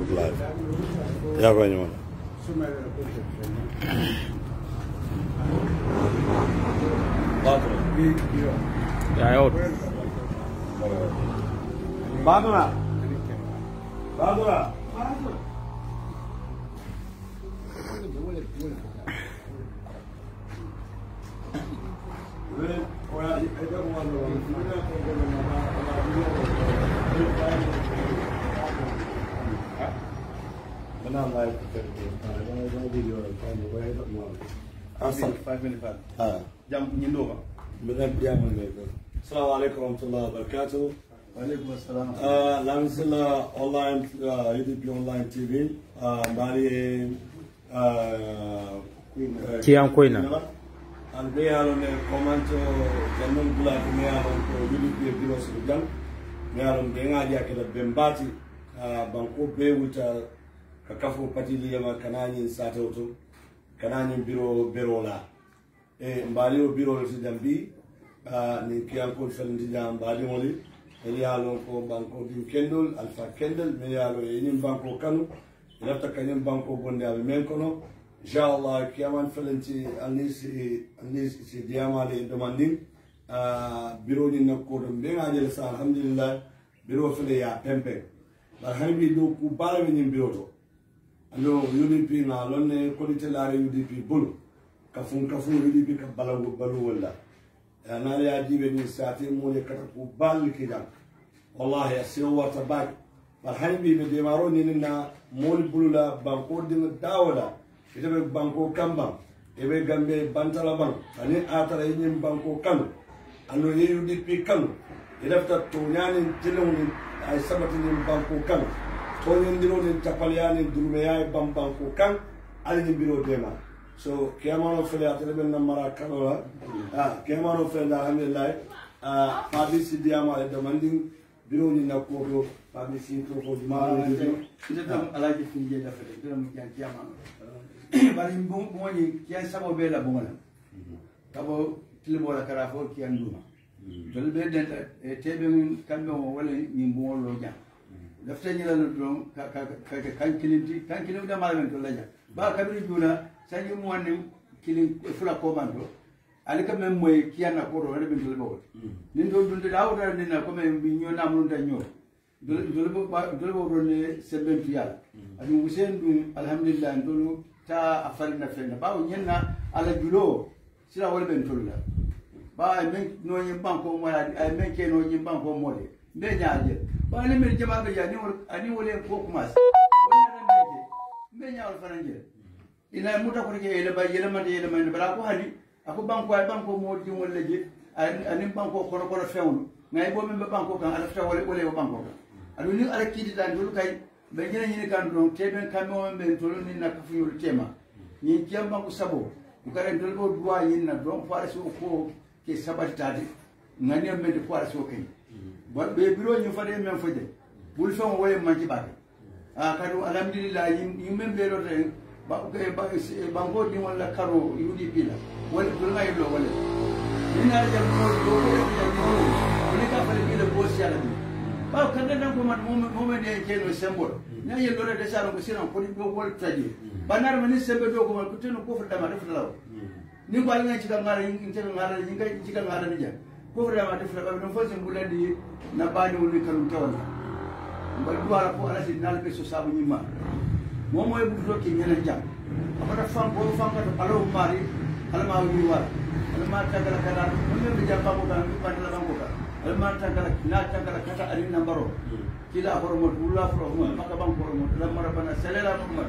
Facebook Live. Ya ko ñu ya yo Baduna Assalamu alaikum warahmatullahi wabarakatuh. Walaikum assalam. Langsila online UDP online TV. Bari Kian Koina. And they are on a comment General Black Mealon UDP Bureau Sudan. Mealon Bengadia Bembati Banko Bay with Kakafu Patiliama Kanani Satoto Kanani Bureau Berola. Mbalio Bureau Sudan B. Ni kianko felenti jam badi moli elialo ko banko dim kendol alfa kendol melialo enim banko kanu lafta kanyem banko bonde al menkono inshallah kiaman felenti anis si diamale demanding biro ni nakko dum be ngajel sa alhamdulillah biro fele ya pempe bar hanbi do ku balawe ni biro to ando UDP na lonne qualité la UDP bul kafun UDP ka balu wala أنا لا أجيب ساعتين مولي كتبوا بالكذا والله يسوى تباك فالحين بيدمروني لنا مول بلولا بانكور دين الدولة إذا بانكو كامبا إذا جنبي بانتلا بان أنا أترى إني بانكو كانو أنو UDP كانو إذا فتونيان تلون أي سبتين بانكو كانو تونين دلون تقليان درومياي بانكو كان على بيرو ديما so kiamano fele ateleben na mara kanola kiamano fele alhamdulillah fabisi diama le demanding biro ni na ko fabisi to ko ma ida dam alaji finje da fele dum kian kiamano bari bon ni kian sabo be la bonga tabo tilbo la karafo kian duma dol be den tebe kambe wala ni bon lo ja dafta ni la don ka kan kilinti da malamen to la ja ba kabiri juna sanyi muwane kili fula komando alika memwe kiana koro wala bin dolbo nindo dunde dawda nina ko men bi nyona mun da nyo dolbo ronne sebentu yalla adu Hussein dum alhamdulillah ndolu ta afarina fenna bawo nyenna ala julo sila wala ben tolla ba men no nyim banko mo ay men ke no nyim banko mo de be nyaaje ba le men jama be ya ni wala ko kumas wala be nyaawal faranje ina muta ko ke ele bay yele man bala ko hali ako banko mo di wala je ani banko ko fewnu ngay bo men banko kan ala fta wala banko kan adu ni ala kidi dan dulu kay be jina ni kan don teben kamo men tolo ni na fu yul tema ni jamba ko sabo ko kare dol bo duwa yin na don fa so ko ke sabati tade ngani men de fa so kay ba be biro ni fa de men fa de bul fe mo way man ci ba kadu alhamdulillah yin men be ro de banko di wala karo UDP la wala do ngay lo wala ni na jam mo do ko ni ka fale bi le boss yalla bi ba kan nan ko man mo de jeno symbol na ye do de saro ko siran ko ni do wol taji banar man sembe do ko man ko teno ko fa dama def law ni ko nga ci ka ngara yin ci ka ngara yin kay ci ka ngara ni ja ko fa dama def law no fo sembu landi na bani woni kan tawala ba duwara ko ala sin nal be so sabu ni ma momo e buto ke nyana jam abata fam ko fam ka alo mari alma wi war alma tagala kala mun be jam ko kan bi pan la banko ka alma tagala na tagala kata ali nambaro kila horomo dula fro maka banko horomo la mara bana selela muhammad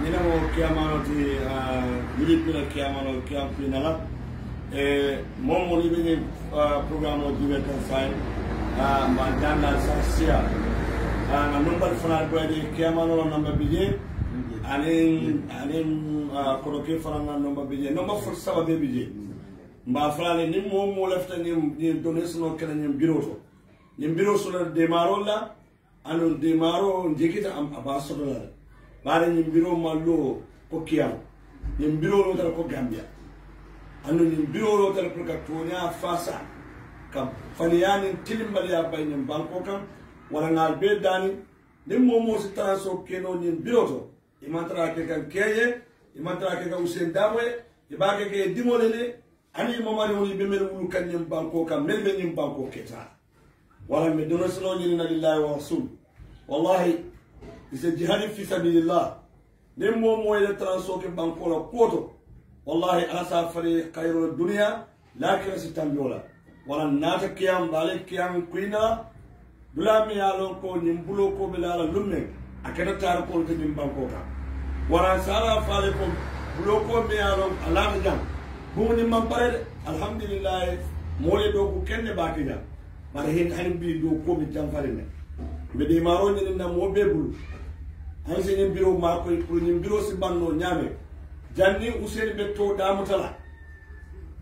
nina mo kiamano ti UDP la kiamano kiampina la momo ni be programme du week fine mandana sasia na number fana doide kiamano la number bije anin koroke fana na number bije number for sababe bije mba fana ni momo lefta ni donation kala ni biro so la demaro la anu demaro njikita am abaso la bare ni biro mallo ko kiam ni biro lo dara ko gambia anu ni biro lo dara ko katonya fasa kam faniyani tilimbali ya bayni banko kam wala ngal be dani ni momo si transo keno ni biroto imantara ke kan keye imantara ke kan Usain Darboe ibake ke dimolele ani momari woni be mel wulu kan nyim banko kam mel be nyim banko keta wala me dono sino ni lillahi wa rasul wallahi ise jihad fi sabilillah ni momo ile transo ke banko la koto wallahi asa fari khairu dunya lakin sitambiola wala nata kiyam bale kiyam kuina dulami yalon ko nyimbulo ko bilala lumme akata tar ko to nyim banko ka wala sala fale ko bulo ko me yalon ala jam bu ni mampare alhamdulillah mole do ko kenne bakinya mara hen hanim bi do ko mi jam fare ne be de maro ni na mo bebul an se nyim biro ma ko pour nyim biro si banno nyame janni Usain be to da mutala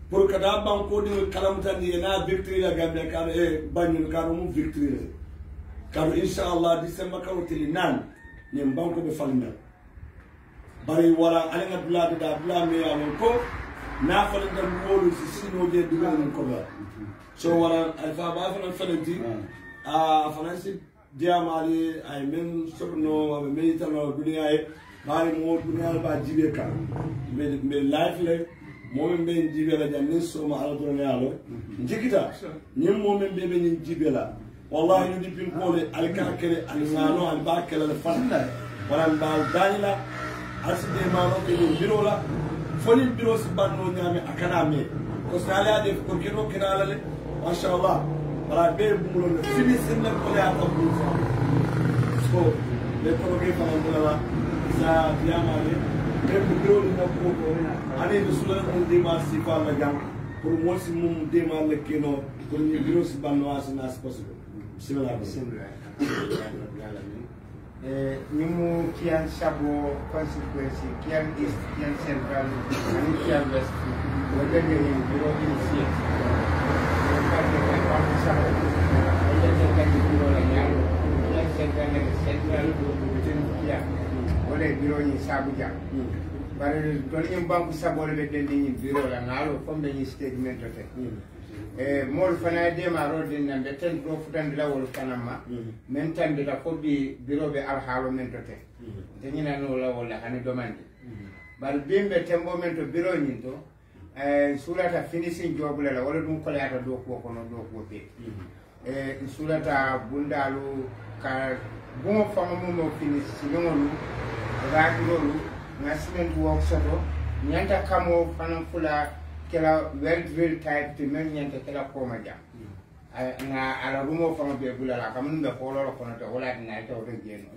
pour que da banko di kalamta ni na victory la gambe kan e banyu kan mu victory karo inshallah December karo tili nan ni banko be falna bari wala alinga blade da blame ya ko na falna molu si sino de dugal ko ba so wala alfa ba fana falenti fanansi diamali ay men sobno wa me tano dunia e bari mo dunia ba jibe kan be life le momen be jibe la janni so ma ala to ne alo jikita nyim momen be ni jibe la wallahi ni dipin kole alka kele alingano al bakela le fanda wala bal dalila aside mano ke ni biro la foni biro si banno nyame akana me ko sala de ko kino kinala le masha Allah wala be bumulo le fini sinna ko ya ko bu so le ko ke fana la sa diamale be biro ni ko ko ani bisula ko de ma sifa la jam pour mo si mum de ma le kino ko ni biro si banno asina as possible bismillah nimu kian sabo konsekuensi kian east kian central ani kian west wada ni biro insiat kan kan sabo ada kan biro la nyalo kian central betul kian wala biro ni sabu jam bare don ni banku sabo le den ni biro la ngalo fam ni statement te mol fana de maro din nan be ten do futan la wol kanama men tan de ko bi biro be al halo men tote de ni nan la wala hani domande bar bimbe tembo men to biro ni to sulata finishing job la wala dum ko laata do ko no do ko be sulata bundalu ka bumo fama mo finish ngolu raagolu ngasimen work soto nyanta kamo fana fula kela well type to men nyanta kela koma jam na ala rumo fama be bulala kamun be holo kono to wala na to do jeno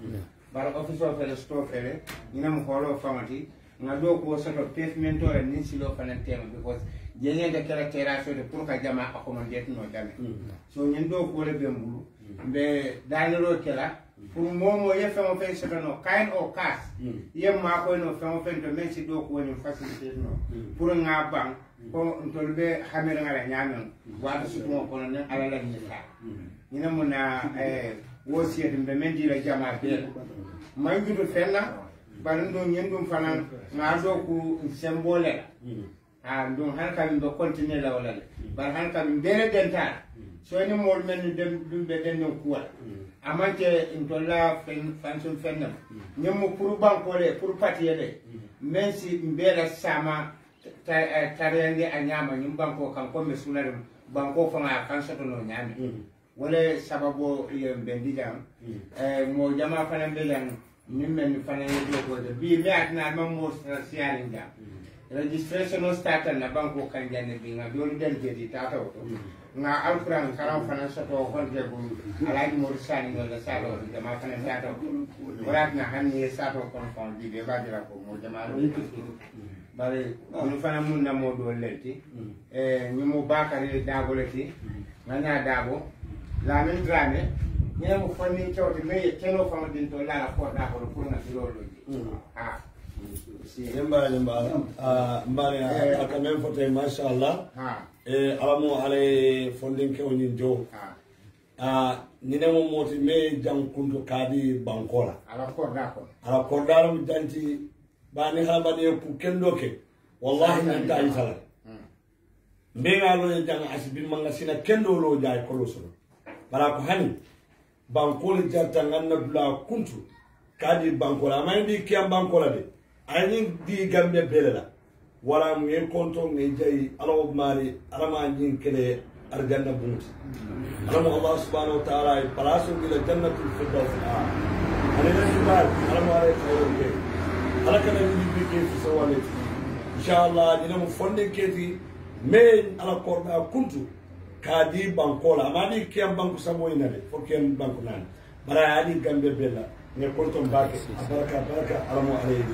bar office of the store fele ina mo holo famati nga do ko soto pavement to ni silo fana tema because jenya de kela terrasse de pour ka jama akomande no jame so nyen do ko le be mbulu be daniro kela pour momo ye fama fe soto no kind or cast ye ma ko no fama fe to men si do ko ni facilité no pour nga bang ko ntolbe hamere ngala nyamen wata sutumo kono ne ala la nyita ina muna wosiye be mendi la jama be man judo fenna balando nyendum fanan ngado ku symbole ndum han kam be continue la wala bar han kam bere dental so ni mol men dem dum be den no kuwa amante ntola fansun fenna nyemu pour bankole pour patiyede men si mbela sama tarende a nyama nyum banko kan ko me sunare banko fanga kan soto no nyami wala sababu ye bendi jam mo jama fana belan nimmen fana ye do ko de bi me atna mam mo siarin jam registration no start na banko kan janne bi nga do den de tata to nga alquran karam fana soto kon de bu alaji mo sani no la salo jama fana tata wala na hanni sato kon kon bi be badira ko mo jama ro bare ñu fana mun na mo do lenti ñu mo bakari dago leti ngana dago la men drame ñu mo fonni tawti me teno fama din to la ko da ko pour na lolo si mbale mbale aka men fote masha Allah alamu ale fondin ke woni jo ni ne mo moti me jankunto kadi bankola ala ko da mu janti bani habade ku kendo ke wallahi nan ta isala mbega lo jang asibi manga sina kendo lo jaay ko lo solo bara ko hani banko le jarta nganna dula kuntu kadi banko la may di kiyam banko la de ay di gambe belela wala mu en konto ngi jay alaw mari alama nyin kele arjanna bunti alamu Allah subhanahu wa ta'ala palasu ila jannatul firdaus alena subal alamu alayhi khairu alakana ni bi ke fi sawale inshallah dina mu fonde keti men ala korda kuntu kadi banko la amadi kiyam banko sabo ina de fo kiyam banko nan bara adi gambe bella ne konto mbake baraka alamu alayhi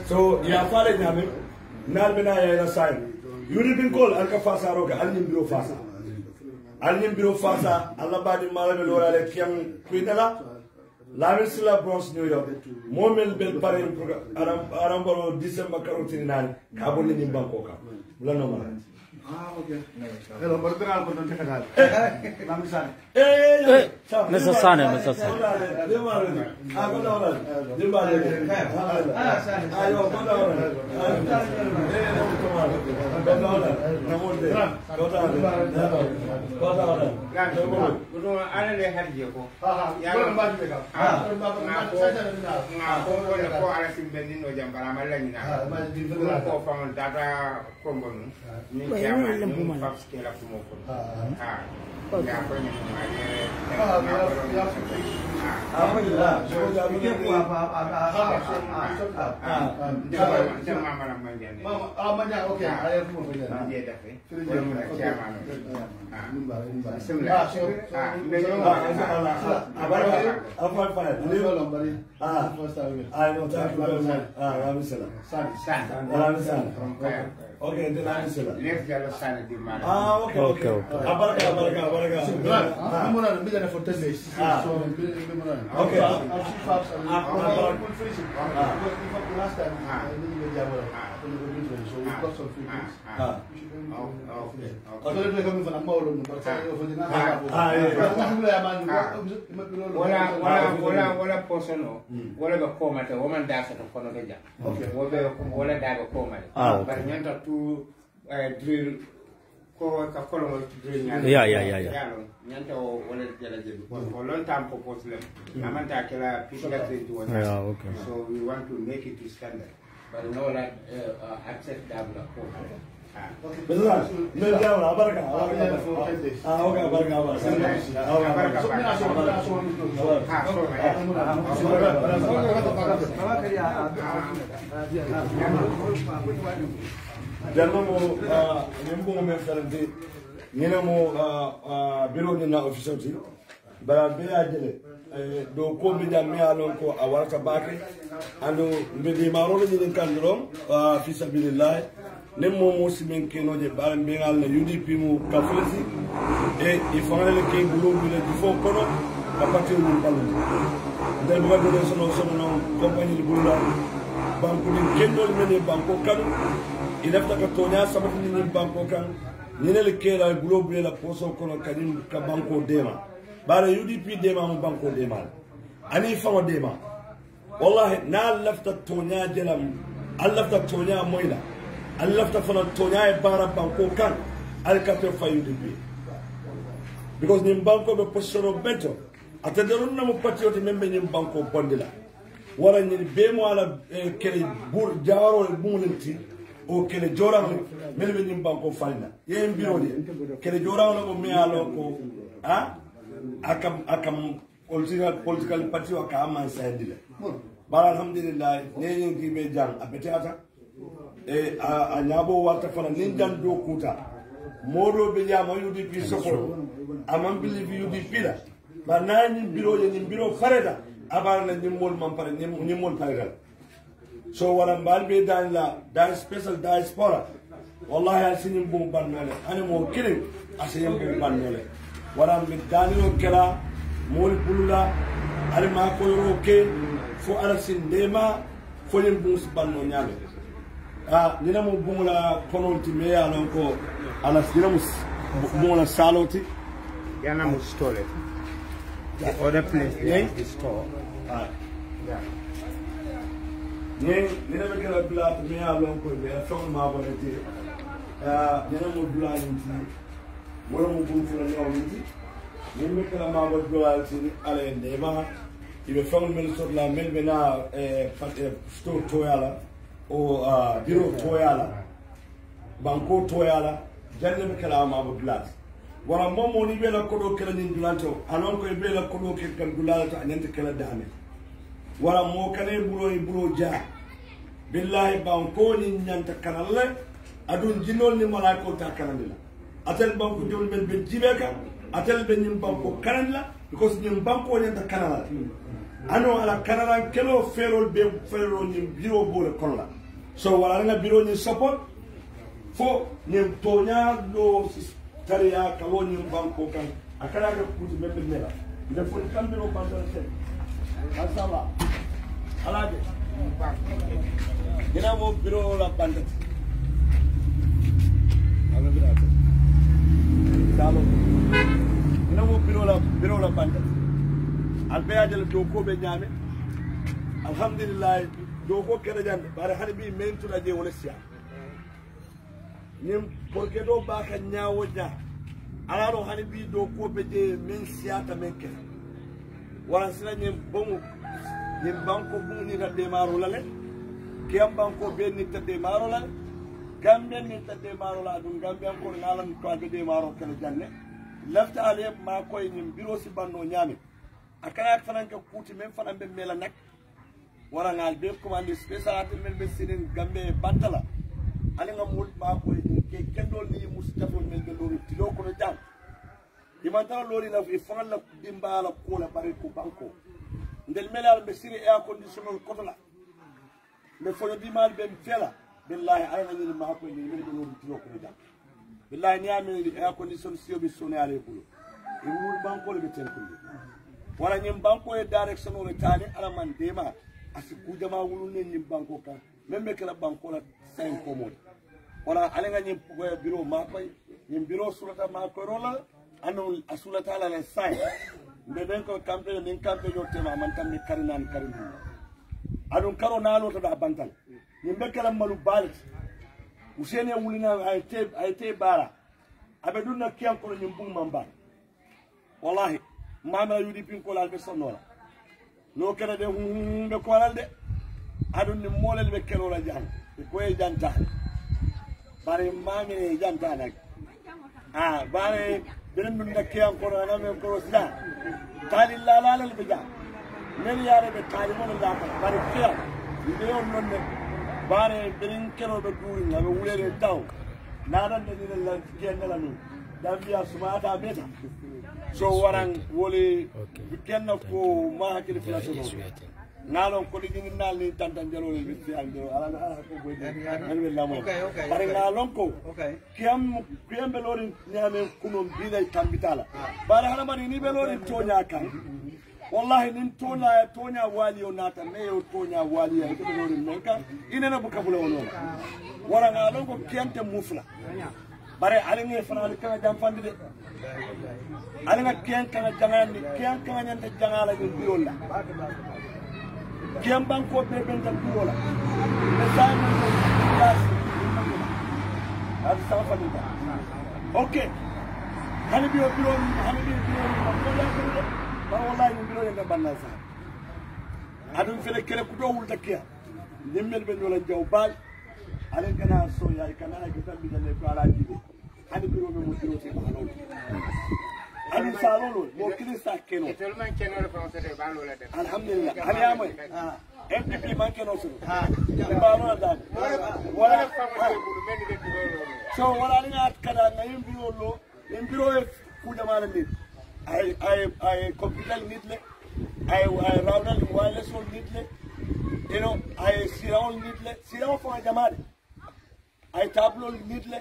so ya fale nyame nal bina ya sai yuri bin kol alka fasa roga alnim biro fasa alla badi malabe lora le kiyam kuidala la misla bronze New York momel bel pare aram bolo December 49 ka bonni ni banko ka la no mala okay hello barkal ko don tekal lam san Mr. Sane Okay, then I said that. Let's get a sign of the man. Okay. Abaraka. I'm going to be there for 10 days. So, okay. Last time, I didn't get Java. So, we got some free things. So, they're coming from a model, but for the Wala personal, whatever comment, a woman does at a corner of the job. Okay, whatever die of comment. But you enter to drill. Yeah. Nyanto wala jalaje for long time purpose them. Amanta kila people that they do. Yeah, okay. So we want to make it to standard. But you know that accept that Janamo nimbo me ferdi ninamo biro ni na official bara be ajele do ko bi jam mi alon ko awarta bake ando be di marolo ni kandro fi sabilillah nemmo muslimin kenoje bara be ngal na UDP mu kaflesi e ifangale ke gulo bi le difo kono a partir du balu de bo do sono compagnie di bulla banku ni kendol mene banko kanu ilafta ka tonya sabati ni banko kan ninel kera globe la poso kono kadim ka banko dema bara UDP dema mo banko dema ani famo dema wallahi na lafta tonya jelam alafta tonya moyla alafta fana tonya e bara banko kan alkato fa UDP because ni banko be position beto atederun na mo patriote membe ni banko bondila wala ni bemo ala kele bur jawaro bumulenti o kele joram melbe nim banko falna yen birodi kele joram no me alo ko akam political party wa ka man sayndile bara alhamdulillah ne ngi be jang abetiata e a nyabo warta fana nindan do kuta modo be jama UDP sokoro amam believe UDP la ba nani biro fareda abara na nimol mampare nimol pairal so wala mbalbe dan la dan special diaspora wallahi asinim bu bannale ani mo kirim asinim bu bannale wala mi danilo kala mol bulula ali ma ko roke fo ala sindema fo nim bu banno nyame dina mo bumula kononti me ya non ko ala dina mo la saloti yana mo stole the other place is store Nina be kala bla me alon ko be fon ma bonete nina mo bla nti wala mo bu fula no nti Nimbe kala ma go global sini ale ndema ibe fam men sort la men bena store toyala o biro toyala banko toyala janne be kala ma go glass wala momo ni be la kodo kala ni dulanto alon ko be la kodo ke kan dulala to anente kala dame wala mo kane bulo ja billahi banko ni nyanta kanale adun jinol ni malaiko ta kanala atel banko jol ben be jibeka atel ben nyim banko kanala because nyim banko nyanta kanala ano ala kanala kelo ferol be ferol nyim biro bole kolla so wala nga biro ni support fo nyim tonya do tariya kawo nyim banko kan akala ga kuti bebe mela nda fo kambiro bandal sen asala alaje gina mo biro la bandal ala birata dalo gina mo biro la bandal albe adel do ko be nyame alhamdulillah do ko kede jande bare hade bi mentu la je wala sia nim porque do ba ka nyaawo ja alaro hade bi do ko be je men sia ta men ke wala sila nim bomu nim banko bu ni da de maro la le kiyam banko be ni ta de maro la gambe ni ta de maro la dum gambe ko ngalan ko be de maro kala janne lafta ale ma koy nim biro si banno nyame akaya fanan ka kuti men fanan be mela nak wala ngal be commande spécial men be sinin gambe bantala ali nga mul ma ko ke kendo li mustafa men be lori tilo ko no jam dimanta lori la fi fan la dimbala ko la bare ko banko ndel melal be siri air conditioner ko la me fo di mal be fela billahi ayna ni ma ko ni men be lori tilo ko no jam billahi ni amé di air conditioner sio bi sonale ko e mul banko le be ten ko wala nyim banko e direction o tani ala man dema asiku jama wulun ne nyim banko kan membe kala banko la 5 komo wala ale nga nyim biro ma pay nyim biro sulata ma ko rola anu asulata la 5 be ben ko campagne nin campagne yo tema man tan mi karinan karin adun karo nalo to da bantal nyim be kala malu balit usene wulina ay te bara abe dunna kiyam ko nyim bung mamba wallahi mama yudi pin ko lal be sonnola no kene de be ko lal de adun ni molel be kelo la jang ko e janta bare mami e janta nak bare benen dum nak yam ko na me ko sida tali la la be ja men yare be tali mo la bare kiya de on non ne bare benen kelo be duri na be wulere taw na dan de la kenna la nu Gambia sumata beta so warang wole kenna ko ma hakili flaso nalon ko digi nal ni tantan jalo le bitti ando ala ko boy ngal la mo bare nalon ko kiyam be lori nyame kuno bilay tambitala bare hala mari ni be lori tonya kan wallahi nin tonya wali o nata me o tonya wali ay ko lori menka inena bu kabula wono warang nalon ko kiyante mufla bare alinge fana kan jam fandi de alinga kiyan kan jangani kiyan kan nyanta jangala ni biola kiyan banko be benta biola be sana ad safani okay hani bio ko la ko ba wallahi ni bilo nga banna sa adun fele kele ku do wulta kiya nimmel be wala jaw bal alen kana so ya kana ay kitambi dane ko ala jibe hani biro be mo tiro ci balol ani salolo mo kilisa keno tellement keno le français de balol la def alhamdulillah hani amoy MPP man keno so balol da wala so wala ni at kada ngayim biro lo en biro e ku jamana nit ay computer nit le ay router wireless nit le you know ay sirawol nit le siraw fo jamade ay tableau nit le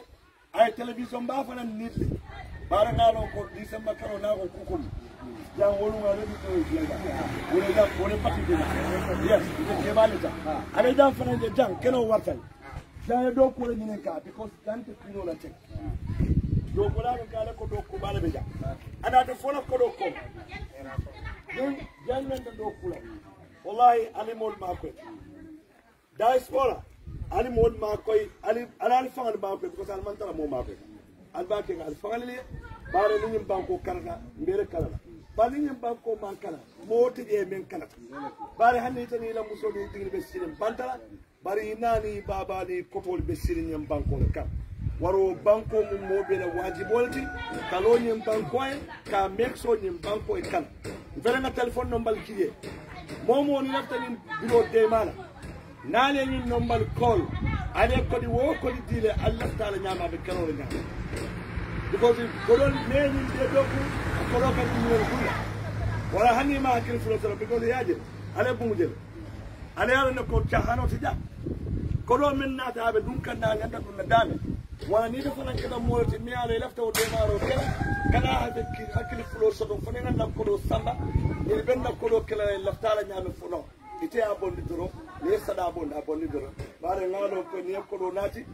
ay télévision ba fa nit le bara ngalo ko December karo na ko kukum jang wonu ngalo di ko jega woni da woni pati de yes ke balita ale jang fa ne jang keno wartal jang do ko ni ka because dante pino la tek do ko la ngale ko do ko bale be jang ada to fola ko do ko don jang men do ko la wallahi ali mol ma ko diaspora ali mod ma koy ali fangal ma ko because al mantara mo ma ko al ba ke al fangal le bare ni banko karga mbere kala bali ni banko man kala moti e men kala bare hanni tani la muso ni dingil be sirin bantala bari nani baba ni kotol be sirin nyam banko le kam waro banko mum mobe na wajibolti kalo nyam banko e ka mexo nyam banko e kan vera na telephone number kiye momo ni lafta ni bureau de mala nale ni number call ale ko di wo ko di dile Allah taala nyama be kalo le nyama because kodol neni de doku kodo ka ni wala kula wala hani ma akil fulo because yaje ale bumujel ale yaro ne ko chahano tija kodo min nata be dun kan na nganda dun dame wala ni defana kada molti mi ala lafta o de maro kala habe akil fulo so don fone ngam kodo samba ni benna kodo kala lafta la nyame fulo ite abondi doro ni sada abondi doro bare ngalo ko ni kodo nati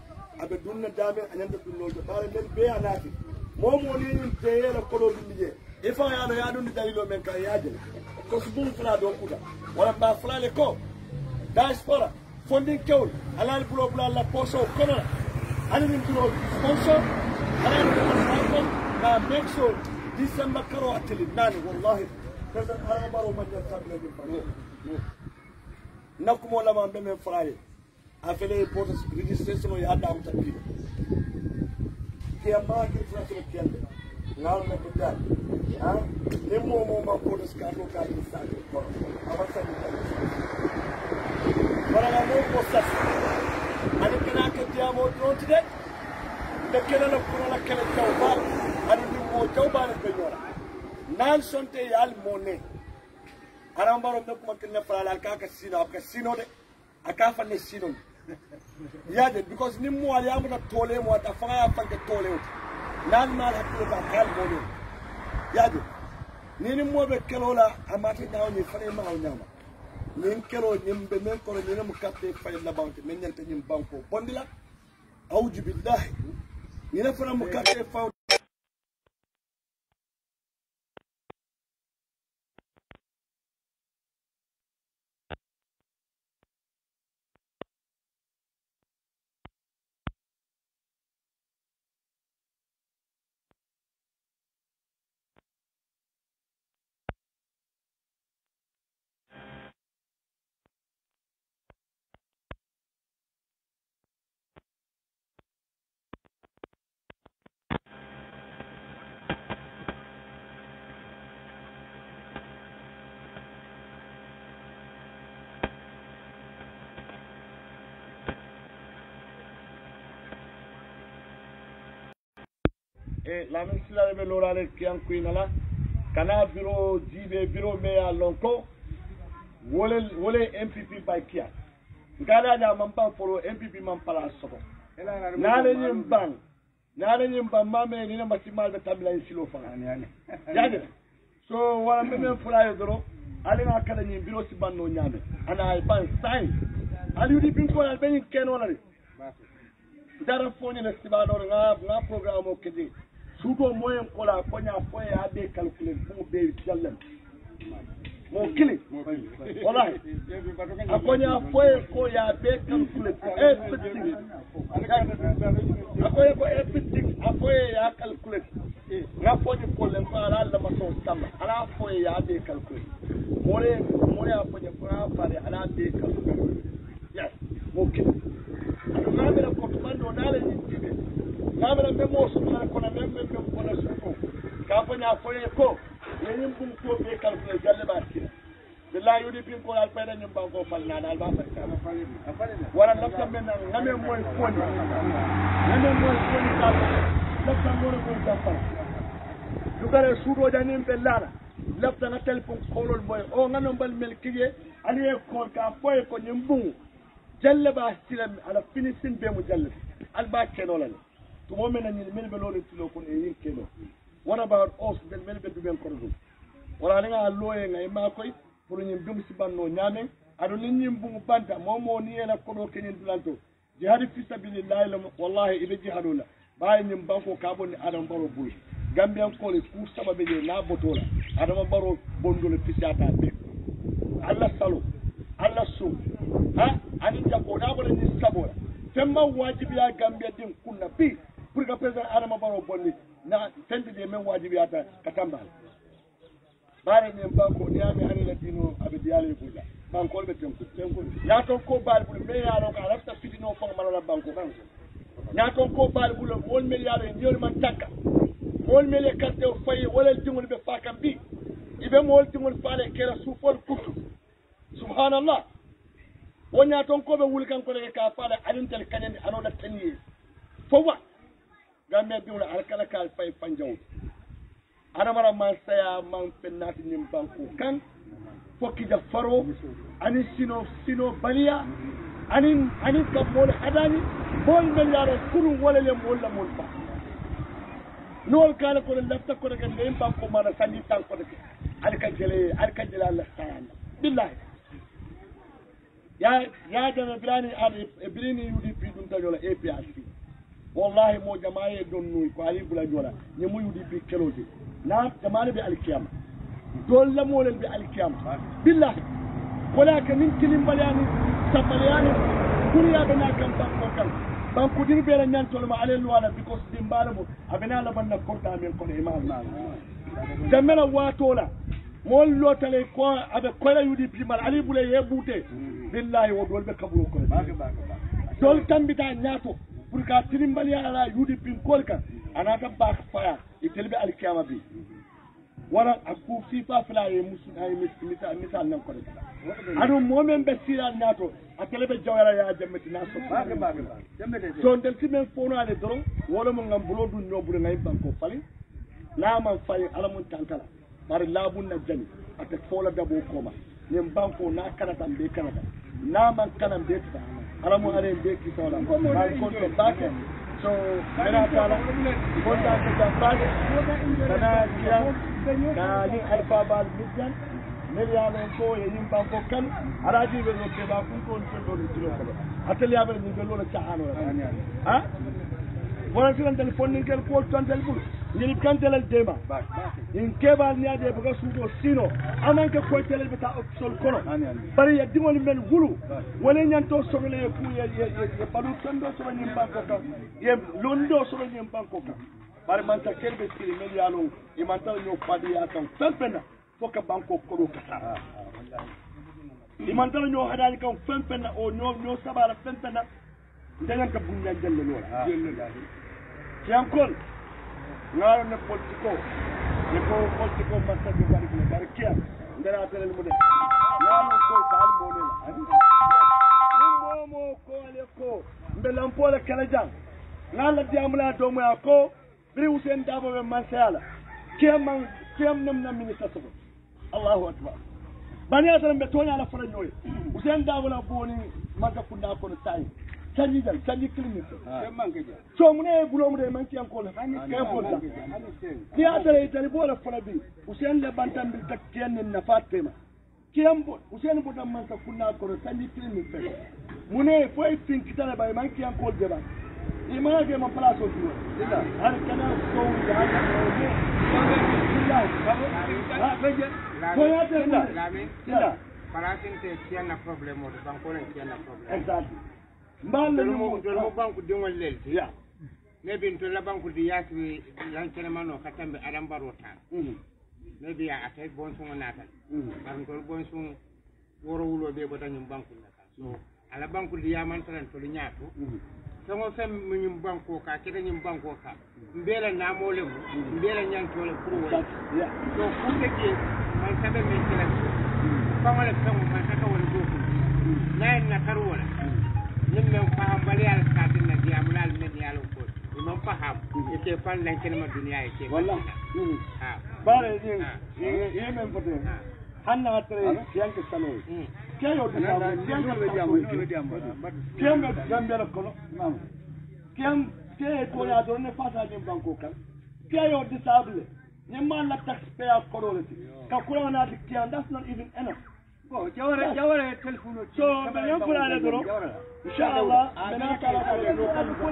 abe dunna dame anyanda dunno bare men be anati momo ni te la kodo dunje e fa ya dun dalilo men ka yaje ko subun fla do kuda wala ba fla le ko diaspora funding kewl alal bulo bula la poso kono ani min bulo sponsor alal bulo na make sure December karo atili nani wallahi kaza ara baro man ya tabla bi baro nakumo la man be men flaye afele potos registration ya dam tabi kiamba ki frase kiande ngal na ko dal ha nemo mo ma potos ka no ka sa ko avanza wala na mo postas ani kana ka diamo do tide de kala la ko la kala tawba ani ni mo tawba na benyora nan sonte yal monne arambaro me ko makne fala ka ka sino de aka fa ne sino yaade because ni mo ali amata tole mo ta fa ya fanke tole nan mal hakko ba kal mo yaade ni mo be kelola amati daw ni fa ma o nyama min kelo nyimbe men ko ni mo katte fay la banque men nyanta nyim banko bondila auju billahi ni na fa mo katte fa e la men sila be lorale kian kuinala kana biro jibe biro me ya lonko wole MPP by kia ngala da man ban foro MPP man pala soko nale nyim ban mame ni na masimal da tabla silo fa ani yade so wala men fula yo doro ali na kala nyim biro si banno nyame ana ay ban sai ali udi bin ko al ben keno la dara foni na sibano nga programme o kedi suto moyen ko la konya foye ade calculer pour be jallem mo kili wallahi akonya foye ko ya be calculer everything akoye ko everything akoye ya calculer nga foni ko le fara la maso tamba ala foye ya be calculer more akonya fara pare ala be calculer yes mo kili ngamera ko tumando nale ni tibe ngamera memo so na ko na memo ko na suko ka fanya foye ko yenyim bum ko be calculer jalle ba kila billahi yudi pin ko al payda nyum ba ko fal na dal ba fa wala lafta men ngame moy foni ka lafta mo ko da fa du kare sudo janim be lara lafta na telefon kolol moy o ngano bal mel kiye ali ko ka foye ko nyum bum jalle ba silam ala finishing be mu jalle alba keno la to mo men ni men be lolu tilo ko e yin keno what about us del men be duben ko dum wala nga loye ngay ma koy pour ñim dum ci banno ñame adu nit ñim bu mu banta momo ni ela ko do kenen dulanto jihad fi sabilillah la wallahi ibe jihadula bay ñim banko ka bonni adam baro bul gambian ko le pour sababe je na botola adam baro bondole fisata be alla salo alla su ha ani jako na bole ni sabola temma wajibi ya gambia din kunna bi pour pour que président Adama Barrow bonni na fendi de men wajibi ata katambal bare ne banko ni ami ani latino abe diale bulla banko be tenko ya ton ko bal bul me ya ron ala ta fitino fo mala banko ya ton ko bal bul wol me ya ron yol man takka wol me le carte o fay wala tingol be fakam bi ibe mol tingol faale kera sufol kutu subhanallah wonya ton ko be wul kan ko le ka faale alintel kanani anoda taniye fo wa gambe bi wala alkala kal fay fanjaw adamara man saya man fennati nim banko kan fokki da faro ani sino baliya ani ka mol hadani mol mel yaro kuru wala le mol la mol fa nol kala ko lafta ko daga nim banko mala sandi tan ko daga alka jele Allah ta'ala billahi ya da bilani ali bilini UDP dun ta jola APRC wallahi mo jamaaye don nuy ko ali bula jola ni mu UDP keloje na jamaane bi alkiyama dol la mo len bi alkiyama billahi walakin min kilim balyani sabalyani kuriya bana kan banko dir be la nyan tolma alel wala because dimbalo abena la banna korta men ko imam na jamela watola mol lotale ko abe ko la UDP mal ali bula yebute billahi wo dol be kaburo ko dol tambita nyato pour ka tirimbali ala UDP kolka anata back fire itelbe alkiyama bi wara aku fifa fla ye musulay misal nan ko adu momen be sira nato atelbe jawara ya jamati naso so ndel timen fono ale doron wala mo ngam bulo dun nyobul ngay banko fali la man fay ala mun tankala bari labun na jani ate fola dabo koma nem banko na kanata be kanata na man kanam be ta ala mo are be ki sola man ko to bake so mena tala wonda ko jambade kana kiya na ni alfa bal midjan milliard ko e yim banko kan araji be no ke ba kun ko to do dilo ko atelier be ni be lo la chahano ha wala silan telephone ni kel ko ton telefon ni kan telal dema in kebal ni ade buga sudo sino aman ke ko telal beta sol kono bari ya dimol men gulu wala nyanto sogale ku ye balu tondo so ni banko kan ye londo so ni banko kan bari man ta kelbe siri milliard e man ta no fadi ya tan fempena foka banko ko kata iman ta no hadani kan fempena o no sabala fempena dalan ka bunya jalle lola Tiankol, ngaro ne politiko masa di balik le barkia, ndara apel mo de. Ngaro ko tal mo ne la. Ni mo ko ale ko, mbelam pola kala jang. Ngala diamla do mo ko, bri Hussein Dabo be masala. Kem nem na ministre so. Allahu akbar. Bani asalam be tonya la fara nyoy. Hussein Dabo la boni maka kunda ko tay. Sanji clinic so mune bulo mu de man ci encore ke bolta ni adare tali bola fala bi Hussein le bantam bi tak ken na fatema kiyambo Hussein bo dam man ka kunna ko sanji clinic fe mune foy tin kitala bay man ki encore jeba imana ke ma place o dilo har kana so ya ko ya te la parasin te tiana problème o banko len tiana problème exactly mbal mo banku dingol lel ya ne bin to la banku di yati yankene mano katambe adam barota ne bi ya atay bon sungo natal am to bon sun woro wulo be ko tanyum banku natal so ala banku di yaman tan to nyaato to mo fem nyum banko ka kede nyum banko ka mbela na mo le mbela nyanto le pour wala ya so pour que man sabe me kala ko wala fem man saka wala do na na karwala nim men faham bali al kadin na diamulal men yalo ko imam faham yake fan lan kelma duniya yake wallahi ha bare ni yemen fote hanna atre yanke salo ke yo de yanke be diamu kem be gambela ko mam kem ke ko ya do ne fata ni banko kan ke yo disable ni man la taxpayer ko do ka ko na di kian that's not even enough oh jawara telephone so be yon kula le doro inshallah bena kala ko no kan ko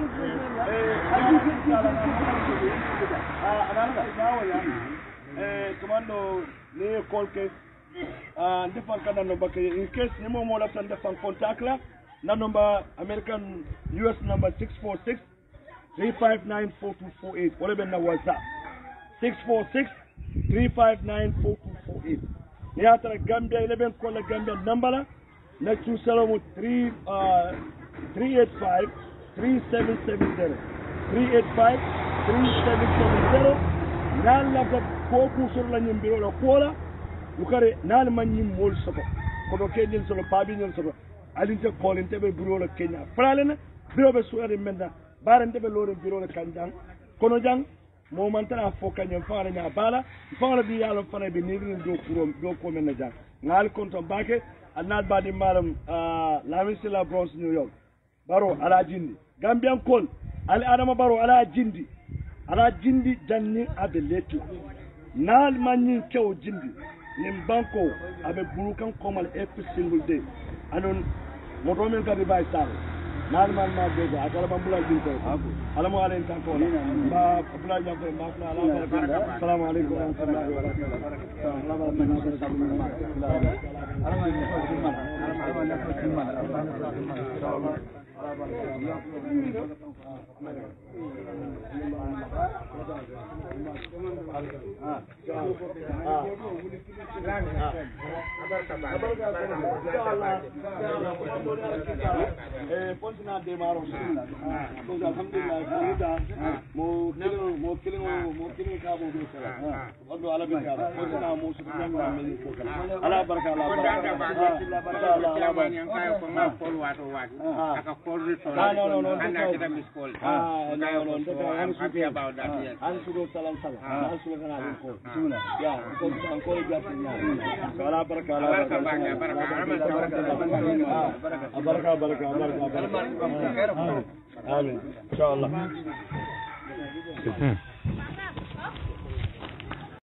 commando ne call case defan kana no bakay in case ni mo la tan defan contact la na number American US number 646 359-4248 wala ɓe na WhatsApp 646-359-4248 ni yatara Gambia ile ɓen kolla Gambia nambala na cuusalomo 385-3770 385-3770 naal lafta ko kuusorla ñim mbiroɗo koola dukare naal man ñim mool soto kono keñel soto paabiñel soto alinte koolinte ɓe bureau Kenya fralena bureau ɓe suwade maintenant barante ɓe loore bureau kan jang kono jang mo mantana fo kañum faala ña baala faala bi yaalon fana ɓe nirin dow ko men na jang ngal konton baake annaat baɗi maɗam lamin sila Bronx New York baro ala jindi Gambian kol ali adama baro ala jindi janni aɓe lettu naal mañin kew jindi nin banko aɓe buru kan komal every single day anon moto men kadi bay sare naal man ma bego a kala bambulal din ko alamu alen tan ko ba abdullah jabbe ba fla ala assalamu alaykum wa rahmatullahi wa Pontina de Maro, alhamdulillah, mo killing cabo, although Alabama, Pontina, most of them are many. Allah Barka, Amin. Inshallah.